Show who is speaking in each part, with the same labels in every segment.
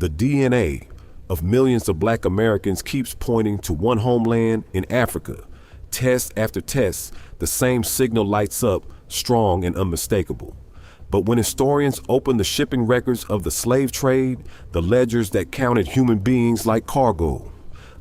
Speaker 1: The DNA of millions of Black Americans keeps pointing to one homeland in Africa. Test after test, the same signal lights up, strong and unmistakable. But when historians open the shipping records of the slave trade, the ledgers that counted human beings like cargo,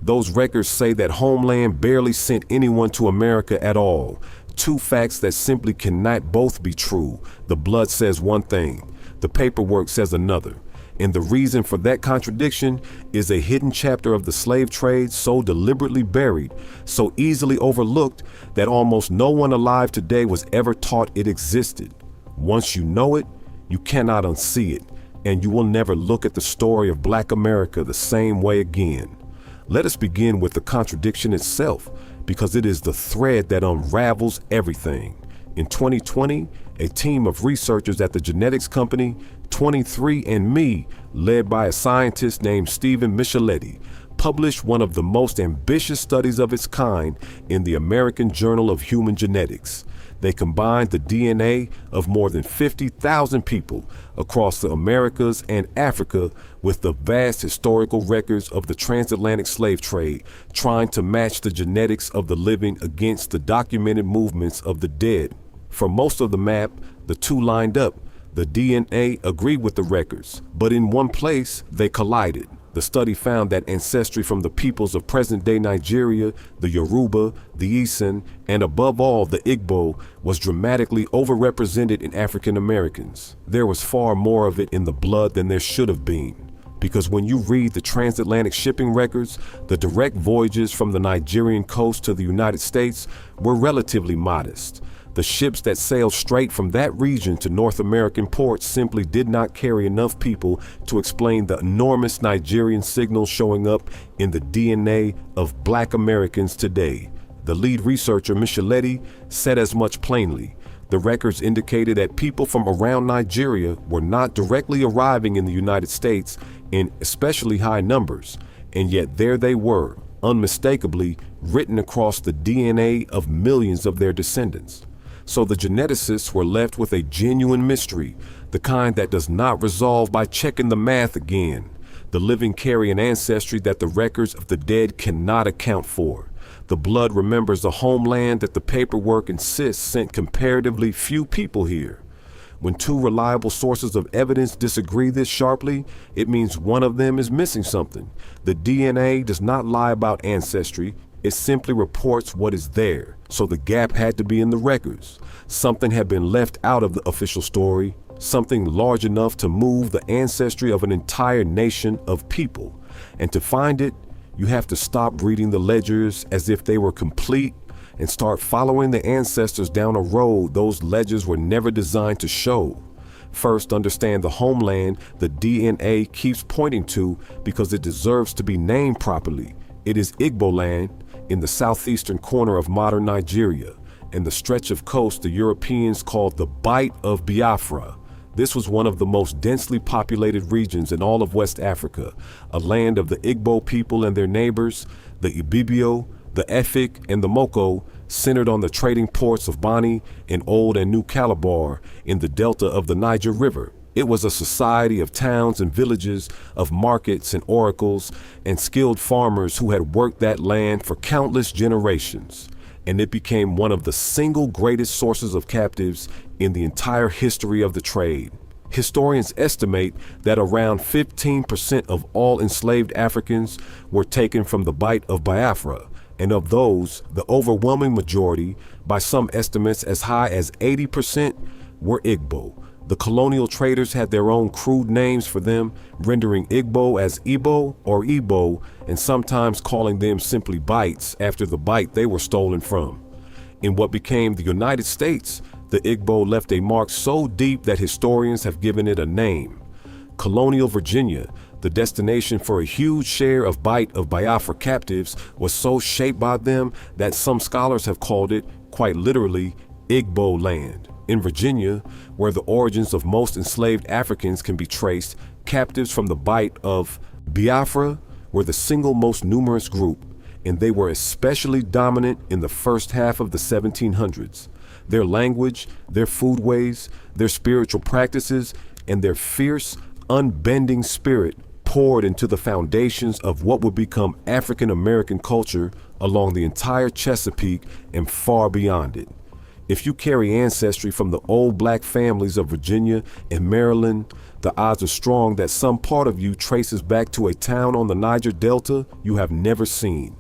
Speaker 1: those records say that Homeland barely sent anyone to America at all. Two facts that simply cannot both be true. The blood says one thing, the paperwork says another. And the reason for that contradiction is a hidden chapter of the slave trade so deliberately buried, so easily overlooked, that almost no one alive today was ever taught it existed. Once you know it, you cannot unsee it, and you will never look at the story of Black America the same way again. Let us begin with the contradiction itself, because it is the thread that unravels everything. In 2020, a team of researchers at the genetics company 23andMe, led by a scientist named Stephen Micheletti, published one of the most ambitious studies of its kind in the American Journal of Human Genetics. They combined the DNA of more than 50,000 people across the Americas and Africa with the vast historical records of the transatlantic slave trade, trying to match the genetics of the living against the documented movements of the dead. For most of the map, the two lined up. The DNA agreed with the records, but in one place they collided. The study found that ancestry from the peoples of present-day Nigeria, the Yoruba, the Isan, and above all the Igbo, was dramatically overrepresented in African Americans. There was far more of it in the blood than there should have been. Because when you read the transatlantic shipping records, the direct voyages from the Nigerian coast to the United States were relatively modest. The ships that sailed straight from that region to North American ports simply did not carry enough people to explain the enormous Nigerian signal showing up in the DNA of Black Americans today. The lead researcher, Micheletti, said as much plainly. The records indicated that people from around Nigeria were not directly arriving in the United States in especially high numbers, and yet there they were, unmistakably written across the DNA of millions of their descendants. So the geneticists were left with a genuine mystery, the kind that does not resolve by checking the math again. The living carry an ancestry that the records of the dead cannot account for. The blood remembers a homeland that the paperwork insists sent comparatively few people here. When two reliable sources of evidence disagree this sharply, it means one of them is missing something. The DNA does not lie about ancestry. It simply reports what is there, so the gap had to be in the records. Something had been left out of the official story, something large enough to move the ancestry of an entire nation of people. And to find it, you have to stop reading the ledgers as if they were complete and start following the ancestors down a road those ledgers were never designed to show. First, understand the homeland the DNA keeps pointing to because it deserves to be named properly. It is Igbo land, in the southeastern corner of modern Nigeria, and the stretch of coast the Europeans called the Bight of Biafra. This was one of the most densely populated regions in all of West Africa, a land of the Igbo people and their neighbors, the Ibibio, the Efik, and the Moko, centered on the trading ports of Bani and Old and New Calabar in the delta of the Niger River. It was a society of towns and villages, of markets and oracles, and skilled farmers who had worked that land for countless generations. And it became one of the single greatest sources of captives in the entire history of the trade. Historians estimate that around 15% of all enslaved Africans were taken from the Bight of Biafra, and of those, the overwhelming majority, by some estimates as high as 80%, were Igbo. The colonial traders had their own crude names for them, rendering Igbo as Igbo or Igbo, and sometimes calling them simply Bights after the Bight they were stolen from. In what became the United States, the Igbo left a mark so deep that historians have given it a name. Colonial Virginia, the destination for a huge share of Bight of Biafra captives, was so shaped by them that some scholars have called it, quite literally, Igbo land. In Virginia, where the origins of most enslaved Africans can be traced, captives from the Bight of Biafra were the single most numerous group, and they were especially dominant in the first half of the 1700s. Their language, their foodways, their spiritual practices, and their fierce, unbending spirit poured into the foundations of what would become African American culture along the entire Chesapeake and far beyond it. If you carry ancestry from the old black families of Virginia and Maryland, the odds are strong that some part of you traces back to a town on the Niger Delta you have never seen.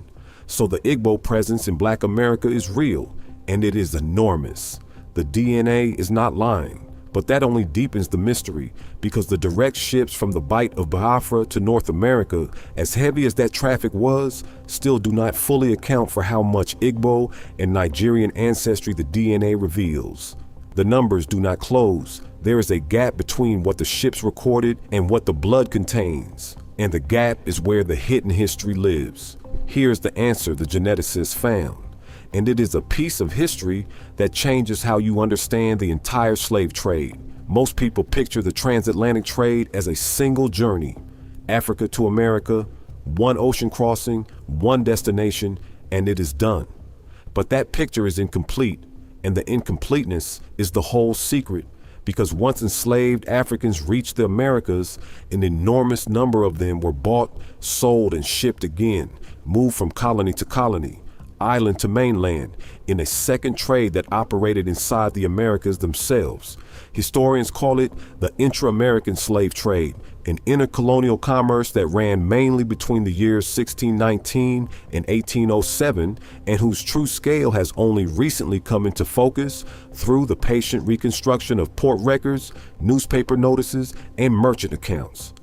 Speaker 1: So the Igbo presence in Black America is real, and it is enormous. The DNA is not lying, but that only deepens the mystery, because the direct ships from the Bight of Biafra to North America, as heavy as that traffic was, still do not fully account for how much Igbo and Nigerian ancestry the DNA reveals. The numbers do not close. There is a gap between what the ships recorded and what the blood contains, and the gap is where the hidden history lives. Here's the answer the geneticists found, and it is a piece of history that changes how you understand the entire slave trade. Most people picture the transatlantic trade as a single journey, Africa to America, one ocean crossing, one destination, and it is done. But that picture is incomplete, and the incompleteness is the whole secret, because once enslaved Africans reached the Americas, an enormous number of them were bought, sold, and shipped again, moved from colony to colony, island to mainland, in a second trade that operated inside the Americas themselves. Historians call it the intra-American slave trade, an intercolonial commerce that ran mainly between the years 1619 and 1807, and whose true scale has only recently come into focus through the patient reconstruction of port records, newspaper notices, and merchant accounts.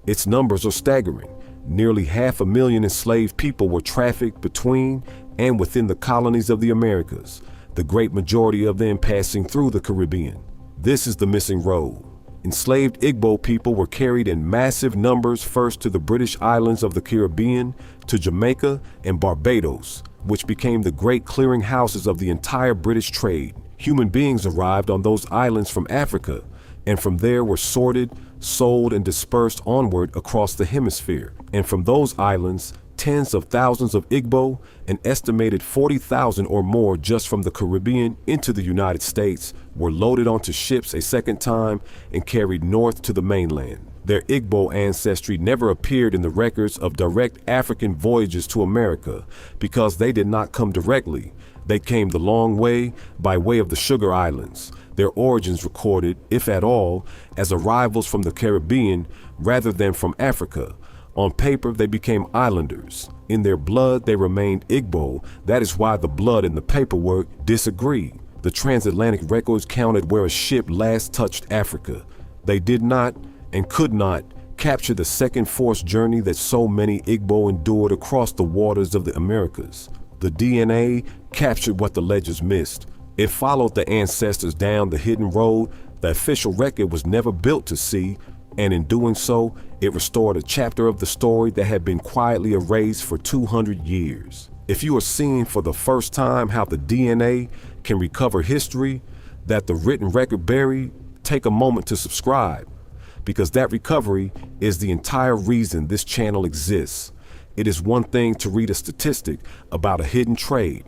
Speaker 1: Its numbers are staggering. Nearly 500,000 enslaved people were trafficked between and within the colonies of the Americas, the great majority of them passing through the Caribbean. This is the missing road. Enslaved Igbo people were carried in massive numbers first to the British islands of the Caribbean, to Jamaica and Barbados, which became the great clearinghouses of the entire British trade. Human beings arrived on those islands from Africa, and from there were sorted, sold, and dispersed onward across the hemisphere. And from those islands, tens of thousands of Igbo, an estimated 40,000 or more just from the Caribbean into the United States, were loaded onto ships a second time and carried north to the mainland. Their Igbo ancestry never appeared in the records of direct African voyages to America because they did not come directly. They came the long way by way of the Sugar Islands. Their origins recorded, if at all, as arrivals from the Caribbean rather than from Africa. On paper, they became islanders. In their blood, they remained Igbo. That is why the blood and the paperwork disagree. The transatlantic records counted where a ship last touched Africa. They did not and could not capture the second forced journey that so many Igbo endured across the waters of the Americas. The DNA captured what the ledgers missed. It followed the ancestors down the hidden road the official record was never built to see, and in doing so, it restored a chapter of the story that had been quietly erased for 200 years. If you are seeing for the first time how the DNA can recover history that the written record buried, take a moment to subscribe, because that recovery is the entire reason this channel exists. It is one thing to read a statistic about a hidden trade.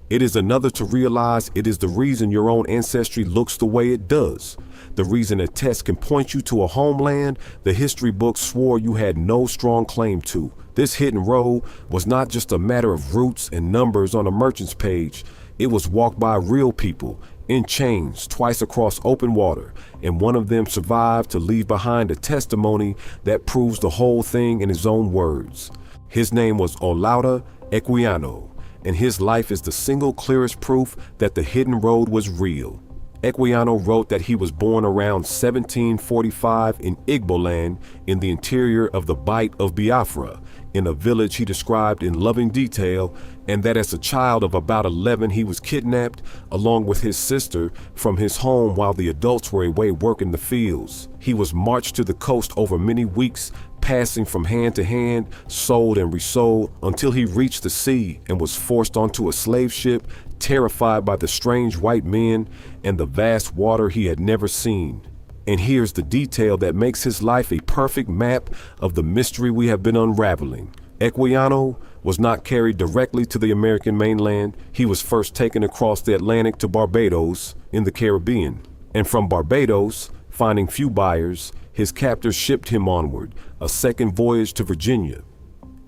Speaker 1: It is another to realize it is the reason your own ancestry looks the way it does. The reason a test can point you to a homeland the history books swore you had no strong claim to. This hidden road was not just a matter of roots and numbers on a merchant's page. It was walked by real people, in chains, twice across open water, and one of them survived to leave behind a testimony that proves the whole thing in his own words. His name was Olaudah Equiano, and his life is the single clearest proof that the hidden road was real. Equiano wrote that he was born around 1745 in Igbo land in the interior of the Bight of Biafra, in a village he described in loving detail, and that as a child of about 11 he was kidnapped along with his sister from his home while the adults were away working the fields. He was marched to the coast over many weeks, passing from hand to hand, sold and resold, until he reached the sea and was forced onto a slave ship, terrified by the strange white men and the vast water he had never seen. And here's the detail that makes his life a perfect map of the mystery we have been unraveling. Equiano was not carried directly to the American mainland. He was first taken across the Atlantic to Barbados in the Caribbean. And from Barbados, finding few buyers, His captors shipped him onward, a second voyage to Virginia,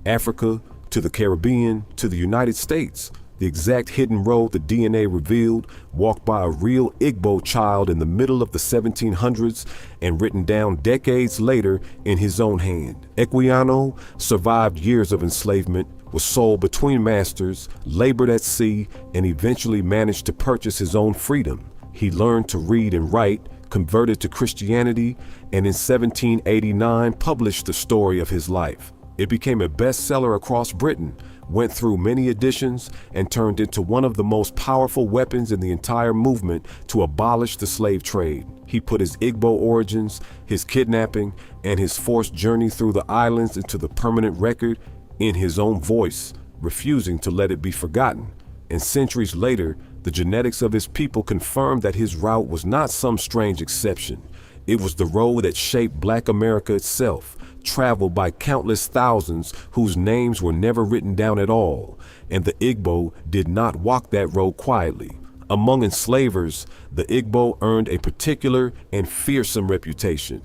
Speaker 1: Africa, to the Caribbean, to the United States. The exact hidden road the DNA revealed, walked by a real Igbo child in the middle of the 1700s and written down decades later in his own hand. Equiano survived years of enslavement, was sold between masters, labored at sea, and eventually managed to purchase his own freedom. He learned to read and write, converted to Christianity, and in 1789 published the story of his life. It became a bestseller across Britain, went through many editions, and turned into one of the most powerful weapons in the entire movement to abolish the slave trade. He put his Igbo origins, his kidnapping, and his forced journey through the islands into the permanent record in his own voice, refusing to let it be forgotten. And centuries later, the genetics of his people confirmed that his route was not some strange exception. It was the road that shaped Black America itself, traveled by countless thousands whose names were never written down at all, and the Igbo did not walk that road quietly. Among enslavers, the Igbo earned a particular and fearsome reputation.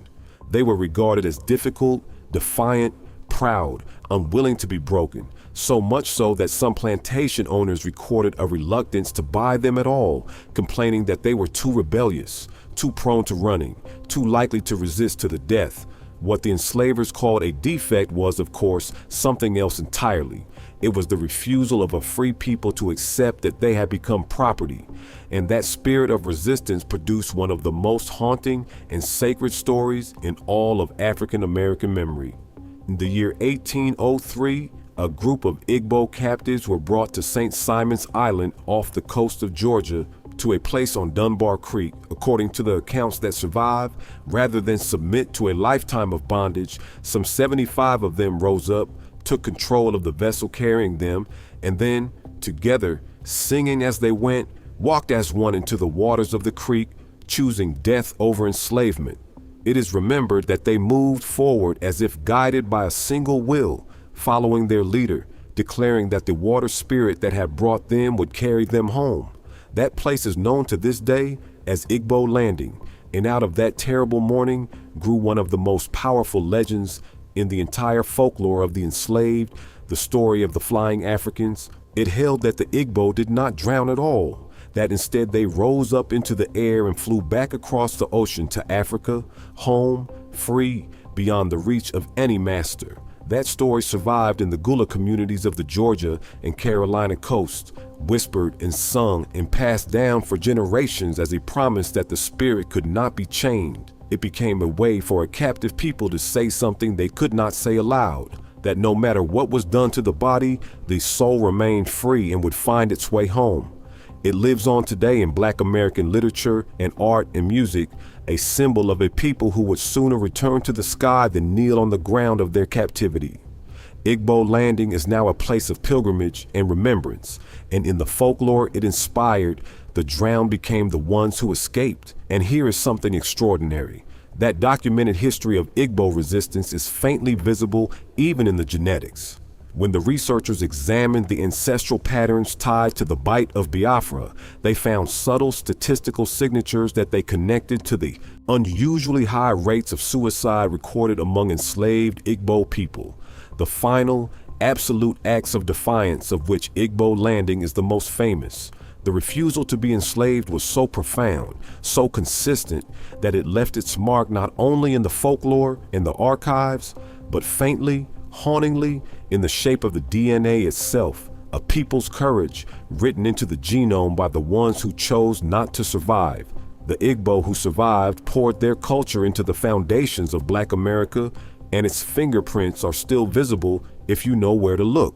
Speaker 1: They were regarded as difficult, defiant, proud, unwilling to be broken, so much so that some plantation owners recorded a reluctance to buy them at all, complaining that they were too rebellious, too prone to running, too likely to resist to the death. What the enslavers called a defect was, of course, something else entirely. It was the refusal of a free people to accept that they had become property, and that spirit of resistance produced one of the most haunting and sacred stories in all of African American memory. In the year 1803, a group of Igbo captives were brought to St. Simon's Island off the coast of Georgia to a place on Dunbar Creek. According to the accounts that survive, rather than submit to a lifetime of bondage, some 75 of them rose up, took control of the vessel carrying them, and then, together, singing as they went, walked as one into the waters of the creek, choosing death over enslavement. It is remembered that they moved forward as if guided by a single will, following their leader, declaring that the water spirit that had brought them would carry them home. That place is known to this day as Igbo Landing, and out of that terrible morning grew one of the most powerful legends in the entire folklore of the enslaved, the story of the flying Africans. It held that the Igbo did not drown at all, that instead they rose up into the air and flew back across the ocean to Africa, home, free, beyond the reach of any master. That story survived in the Gula communities of the Georgia and Carolina coast, whispered and sung and passed down for generations as a promise that the spirit could not be chained. It became a way for a captive people to say something they could not say aloud, that no matter what was done to the body, the soul remained free and would find its way home. It lives on today in Black American literature and art and music, a symbol of a people who would sooner return to the sky than kneel on the ground of their captivity. Igbo Landing is now a place of pilgrimage and remembrance, and in the folklore it inspired, the drowned became the ones who escaped. And here is something extraordinary. That documented history of Igbo resistance is faintly visible even in the genetics. When the researchers examined the ancestral patterns tied to the Bight of Biafra, they found subtle statistical signatures that they connected to the unusually high rates of suicide recorded among enslaved Igbo people. The final, absolute acts of defiance of which Igbo Landing is the most famous. The refusal to be enslaved was so profound, so consistent, that it left its mark not only in the folklore and the archives, but faintly, hauntingly, in the shape of the DNA itself, a people's courage written into the genome by the ones who chose not to survive. The Igbo who survived poured their culture into the foundations of Black America, and its fingerprints are still visible if you know where to look.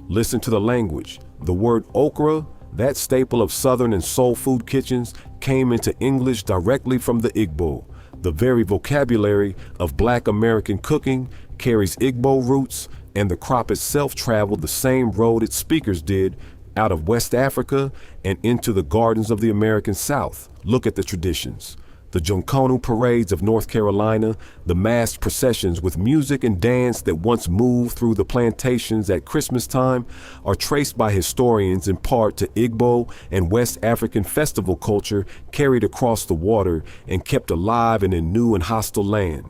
Speaker 1: Listen to the language. The word okra, that staple of Southern and soul food kitchens, came into English directly from the Igbo. The very vocabulary of Black American cooking carries Igbo roots, and the crop itself traveled the same road its speakers did, out of West Africa and into the gardens of the American South. Look at the traditions. The Jonkonu parades of North Carolina, the masked processions with music and dance that once moved through the plantations at Christmas time, are traced by historians in part to Igbo and West African festival culture carried across the water and kept alive in a new and hostile land.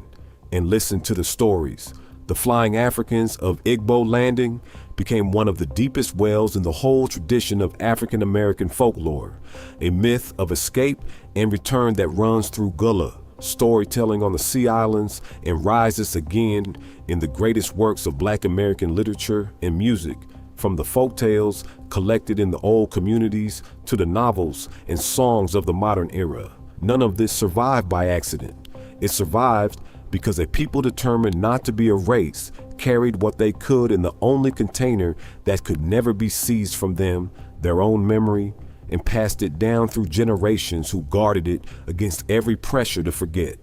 Speaker 1: and listened to the stories. The flying Africans of Igbo landing became one of the deepest wells in the whole tradition of African American folklore, a myth of escape and return that runs through Gullah, storytelling on the Sea Islands, and rises again in the greatest works of Black American literature and music, from the folk tales collected in the old communities to the novels and songs of the modern era. None of this survived by accident. It survived because a people determined not to be erased carried what they could in the only container that could never be seized from them, their own memory, and passed it down through generations who guarded it against every pressure to forget.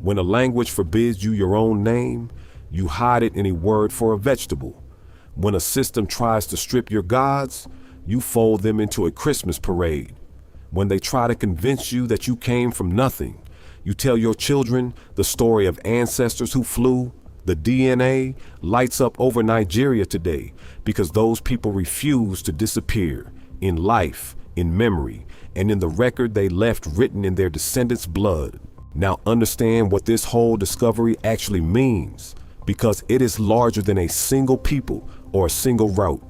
Speaker 1: When a language forbids you your own name, you hide it in a word for a vegetable. When a system tries to strip your gods, you fold them into a Christmas parade. When they try to convince you that you came from nothing, you tell your children the story of ancestors who flew. The DNA lights up over Nigeria today because those people refuse to disappear in life, in memory, and in the record they left written in their descendants' blood. Now understand what this whole discovery actually means, because it is larger than a single people or a single route.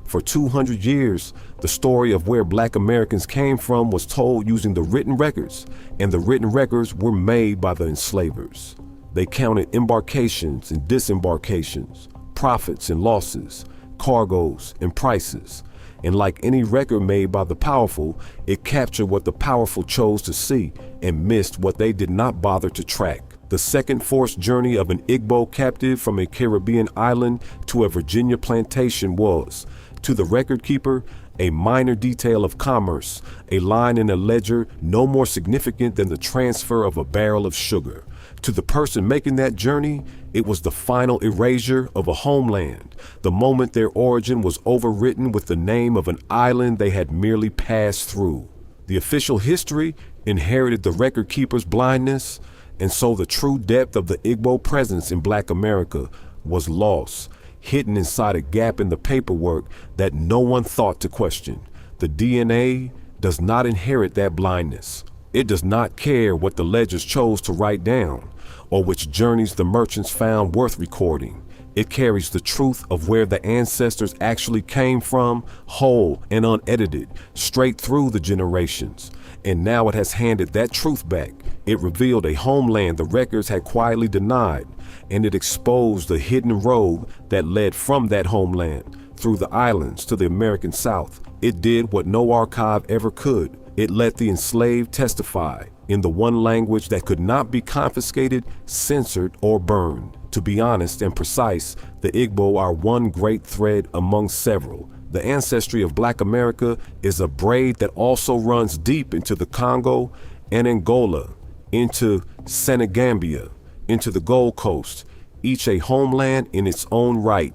Speaker 1: For 200 years, the story of where Black Americans came from was told using the written records, and the written records were made by the enslavers. They counted embarkations and disembarkations, profits and losses, cargoes and prices. And like any record made by the powerful, it captured what the powerful chose to see and missed what they did not bother to track. The second forced journey of an Igbo captive from a Caribbean island to a Virginia plantation was, to the record keeper, a minor detail of commerce, a line in a ledger no more significant than the transfer of a barrel of sugar. To the person making that journey, it was the final erasure of a homeland, the moment their origin was overwritten with the name of an island they had merely passed through. The official history inherited the record keeper's blindness, and so the true depth of the Igbo presence in Black America was lost, hidden inside a gap in the paperwork that no one thought to question. The DNA does not inherit that blindness. It does not care what the ledgers chose to write down, or which journeys the merchants found worth recording. It carries the truth of where the ancestors actually came from, whole and unedited, straight through the generations. And now it has handed that truth back. It revealed a homeland the records had quietly denied, and it exposed the hidden road that led from that homeland, through the islands to the American South. It did what no archive ever could. It let the enslaved testify in the one language that could not be confiscated, censored, or burned. To be honest and precise, the Igbo are one great thread among several. The ancestry of Black America is a braid that also runs deep into the Congo and Angola, into Senegambia, into the Gold Coast, each a homeland in its own right,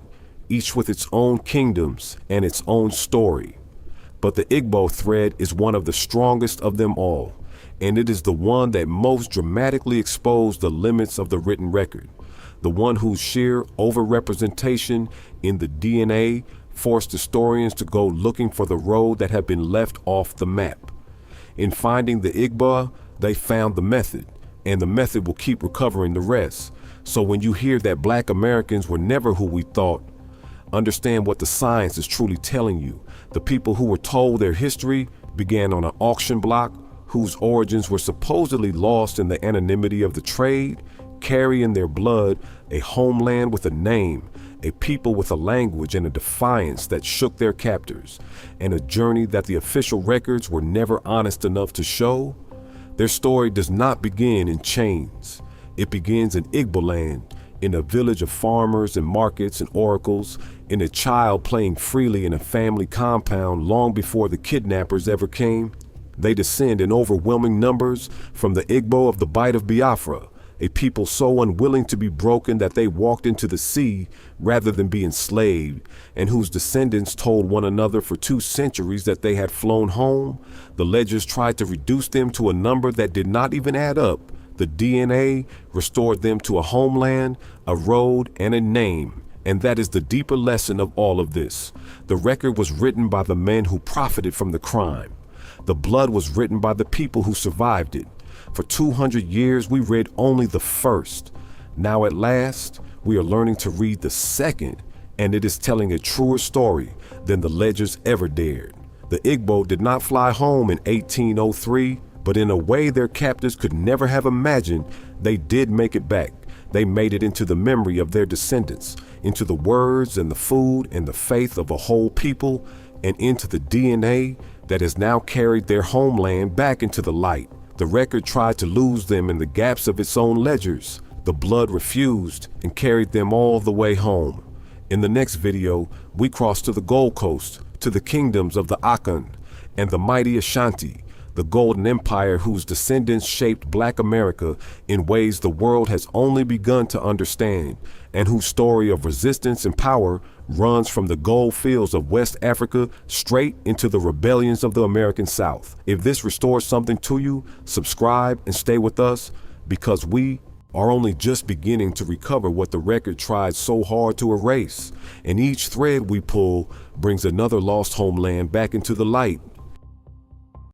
Speaker 1: each with its own kingdoms and its own story. But the Igbo thread is one of the strongest of them all, and it is the one that most dramatically exposed the limits of the written record, the one whose sheer overrepresentation in the DNA forced historians to go looking for the road that had been left off the map. In finding the Igbo, they found the method, and the method will keep recovering the rest. So when you hear that Black Americans were never who we thought, understand what the science is truly telling you. The people who were told their history began on an auction block, whose origins were supposedly lost in the anonymity of the trade, carry in their blood a homeland with a name, a people with a language and a defiance that shook their captors, and a journey that the official records were never honest enough to show. Their story does not begin in chains. It begins in Igbo land, in a village of farmers and markets and oracles, in a child playing freely in a family compound long before the kidnappers ever came. They descend in overwhelming numbers from the Igbo of the Bight of Biafra, a people so unwilling to be broken that they walked into the sea rather than be enslaved, and whose descendants told one another for 2 centuries that they had flown home. The ledgers tried to reduce them to a number that did not even add up. The DNA restored them to a homeland, a road, and a name. And that is the deeper lesson of all of this. The record was written by the men who profited from the crime. The blood was written by the people who survived it. For 200 years, we read only the first, Now at last, we are learning to read the second, and it is telling a truer story than the ledgers ever dared. The Igbo did not fly home in 1803, but in a way their captors could never have imagined, they did make it back. They made it into the memory of their descendants, into the words and the food and the faith of a whole people, and into the DNA that has now carried their homeland back into the light. The record tried to lose them in the gaps of its own ledgers. The blood refused and carried them all the way home. In the next video, we cross to the Gold Coast, to the kingdoms of the Akan and the mighty Ashanti, the Golden Empire whose descendants shaped Black America in ways the world has only begun to understand, and whose story of resistance and power runs from the gold fields of West Africa straight into the rebellions of the American South. If this restores something to you, subscribe and stay with us, because we are only just beginning to recover what the record tried so hard to erase, and each thread we pull brings another lost homeland back into the light.